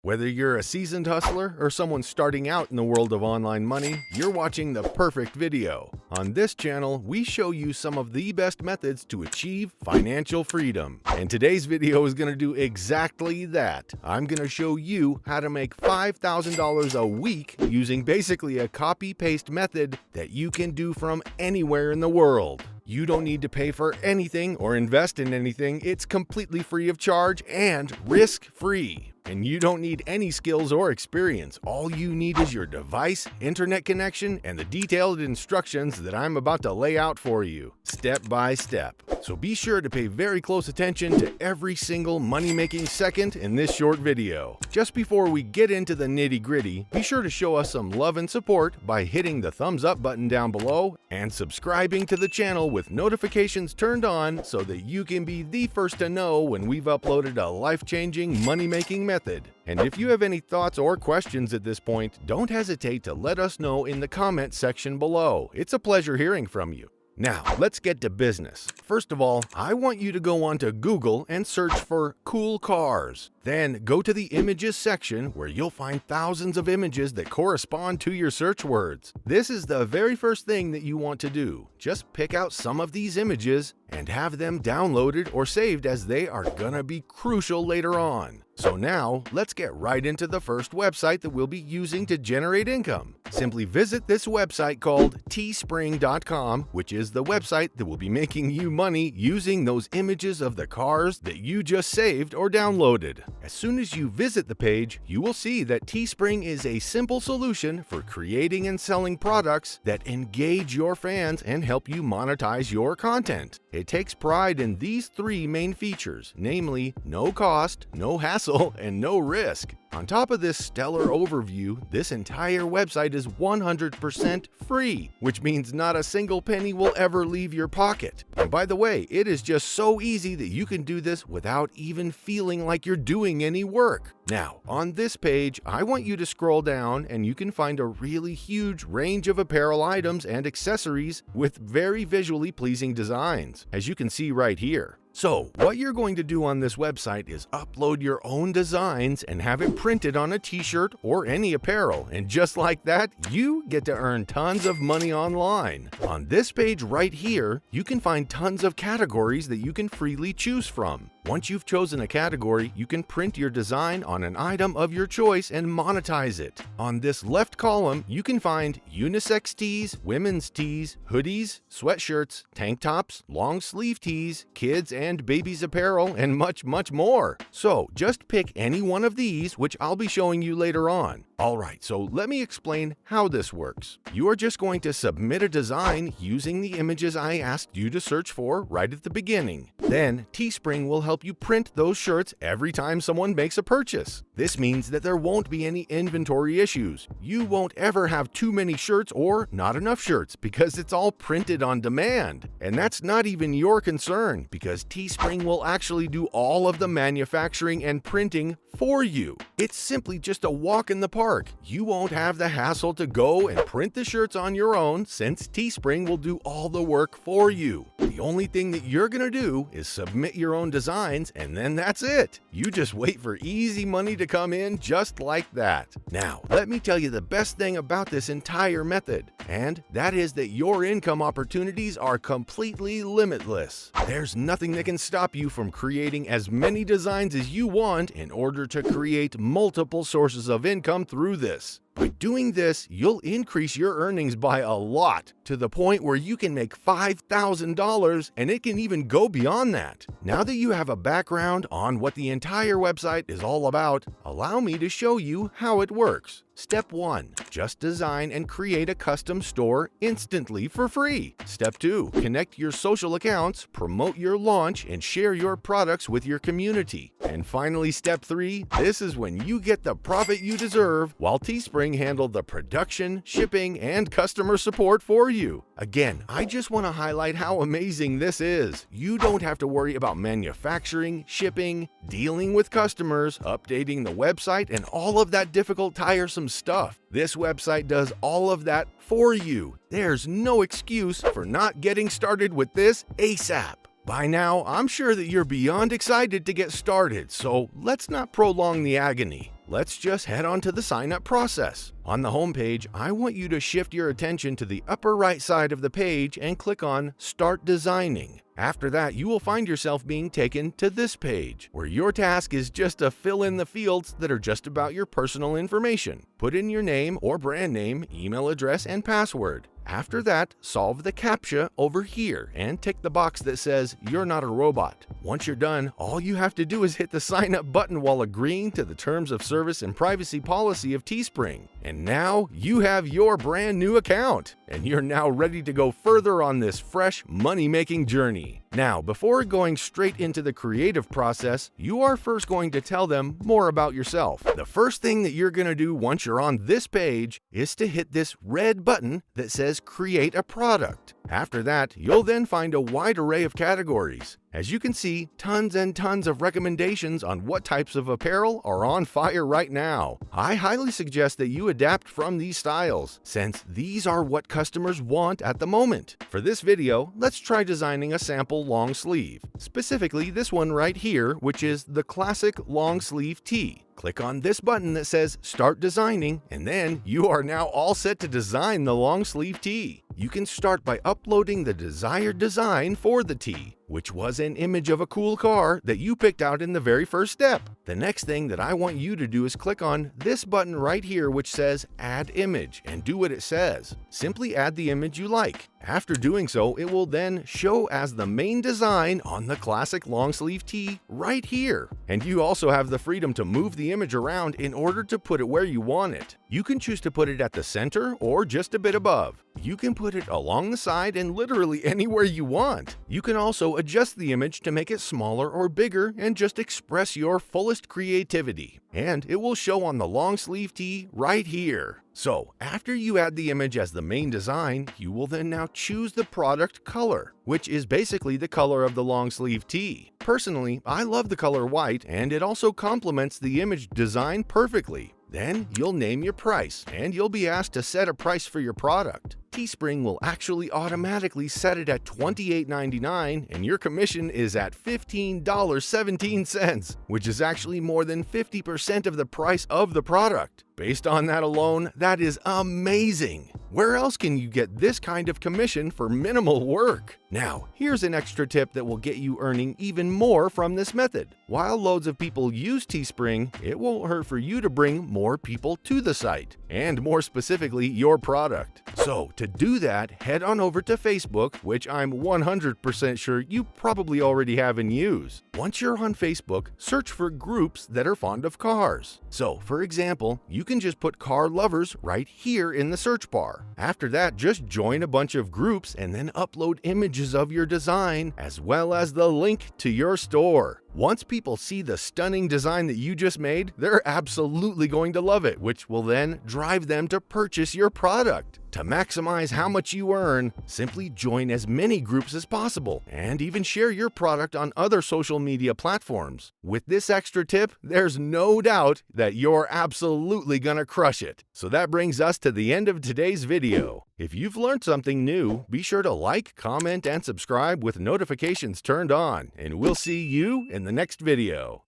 Whether you're a seasoned hustler or someone starting out in the world of online money, you're watching the perfect video. On this channel, we show you some of the best methods to achieve financial freedom. And today's video is going to do exactly that. I'm going to show you how to make $5,000 a week using basically a copy-paste method that you can do from anywhere in the world. You don't need to pay for anything or invest in anything. It's completely free of charge and risk-free. And you don't need any skills or experience. All you need is your device, internet connection, and the detailed instructions that I'm about to lay out for you, step by step. So be sure to pay very close attention to every single money-making second in this short video. Just before we get into the nitty-gritty, be sure to show us some love and support by hitting the thumbs up button down below and subscribing to the channel with notifications turned on so that you can be the first to know when we've uploaded a life-changing money-making method. And if you have any thoughts or questions at this point, don't hesitate to let us know in the comment section below. It's a pleasure hearing from you. Now, let's get to business. First of all, I want you to go onto Google and search for cool cars. Then go to the images section where you'll find thousands of images that correspond to your search words. This is the very first thing that you want to do. Just pick out some of these images and have them downloaded or saved, as they are gonna be crucial later on. So now, let's get right into the first website that we'll be using to generate income. Simply visit this website called teespring.com, which is the website that will be making you money using those images of the cars that you just saved or downloaded. As soon as you visit the page, you will see that Teespring is a simple solution for creating and selling products that engage your fans and help you monetize your content. It takes pride in these three main features, namely no cost, no hassle, and no risk. On top of this stellar overview, this entire website is 100% free, which means not a single penny will ever leave your pocket. And by the way, it is just so easy that you can do this without even feeling like you're doing any work. Now, on this page, I want you to scroll down and you can find a really huge range of apparel items and accessories with very visually pleasing designs, as you can see right here. So, what you're going to do on this website is upload your own designs and have it printed on a t-shirt or any apparel, and just like that, you get to earn tons of money online. On this page right here, you can find tons of categories that you can freely choose from. Once you've chosen a category, you can print your design on an item of your choice and monetize it. On this left column, you can find unisex tees, women's tees, hoodies, sweatshirts, tank tops, long sleeve tees, kids and babies apparel, and much more. So just pick any one of these, which I'll be showing you later on. Alright, so let me explain how this works. You are just going to submit a design using the images I asked you to search for right at the beginning. Then Teespring will help you print those shirts every time someone makes a purchase. This means that there won't be any inventory issues. You won't ever have too many shirts or not enough shirts because it's all printed on demand. And that's not even your concern, because Teespring will actually do all of the manufacturing and printing for you. It's simply just a walk in the park. You won't have the hassle to go and print the shirts on your own, since Teespring will do all the work for you. The only thing that you're gonna do is submit your own designs, and then that's it. You just wait for easy money to come in just like that. Now, let me tell you the best thing about this entire method, and that is that your income opportunities are completely limitless. There's nothing that can stop you from creating as many designs as you want in order to create multiple sources of income through this. By doing this, you'll increase your earnings by a lot, to the point where you can make $5,000, and it can even go beyond that. Now that you have a background on what the entire website is all about, allow me to show you how it works. Step 1. Just design and create a custom store instantly for free. Step 2. Connect your social accounts, promote your launch, and share your products with your community. And finally, step 3. This is when you get the profit you deserve, while Teespring handled the production, shipping, and customer support for you. Again, I just want to highlight how amazing this is. You don't have to worry about manufacturing, shipping, dealing with customers, updating the website, and all of that difficult, tiresome stuff. This website does all of that for you. There's no excuse for not getting started with this ASAP. By now, I'm sure that you're beyond excited to get started, so let's not prolong the agony. let's just head on to the sign up process. On the home page, I want you to shift your attention to the upper right side of the page and click on Start Designing. After that, you will find yourself being taken to this page, where your task is just to fill in the fields that are just about your personal information. Put in your name or brand name, email address, and password. After that, solve the CAPTCHA over here and tick the box that says you're not a robot. Once you're done, all you have to do is hit the sign up button while agreeing to the terms of service and privacy policy of Teespring. And now you have your brand new account, and you're now ready to go further on this fresh money-making journey. Now, before going straight into the creative process, you are first going to tell them more about yourself. The first thing that you're going to do once you're on this page is to hit this red button that says Create a Product. After that, you'll then find a wide array of categories. As you can see, tons and tons of recommendations on what types of apparel are on fire right now. I highly suggest that you adapt from these styles, since these are what customers want at the moment. For this video, let's try designing a sample long sleeve, specifically this one right here, which is the classic long sleeve tee. Click on this button that says Start Designing, and then you are now all set to design the long sleeve tee. You can start by uploading the desired design for the tee, which was an image of a cool car that you picked out in the very first step. The next thing that I want you to do is click on this button right here which says Add Image, and do what it says. Simply add the image you like. After doing so, it will then show as the main design on the classic long sleeve tee right here. And you also have the freedom to move the image around in order to put it where you want it. You can choose to put it at the center or just a bit above. You can put it along the side and literally anywhere you want. You can also adjust the image to make it smaller or bigger and just express your fullest creativity. And it will show on the long sleeve tee right here. So, after you add the image as the main design, you will then now choose the product color, which is basically the color of the long sleeve tee. Personally, I love the color white, and it also complements the image design perfectly. Then you'll name your price, and you'll be asked to set a price for your product. Teespring will actually automatically set it at $28.99, and your commission is at $15.17, which is actually more than 50% of the price of the product. Based on that alone, that is amazing! Where else can you get this kind of commission for minimal work? Now, here's an extra tip that will get you earning even more from this method. While loads of people use Teespring, it won't hurt for you to bring more people to the site, and more specifically, your product. So, to do that, head on over to Facebook, which I'm 100% sure you probably already have and use. Once you're on Facebook, search for groups that are fond of cars. So, for example, you can just put car lovers right here in the search bar. After that, just join a bunch of groups and then upload images of your design as well as the link to your store. Once people see the stunning design that you just made, they're absolutely going to love it, which will then drive them to purchase your product. To maximize how much you earn, simply join as many groups as possible and even share your product on other social media platforms. With this extra tip, there's no doubt that you're absolutely gonna crush it. So that brings us to the end of today's video. If you've learned something new, be sure to like, comment, and subscribe with notifications turned on, and we'll see you in the next video.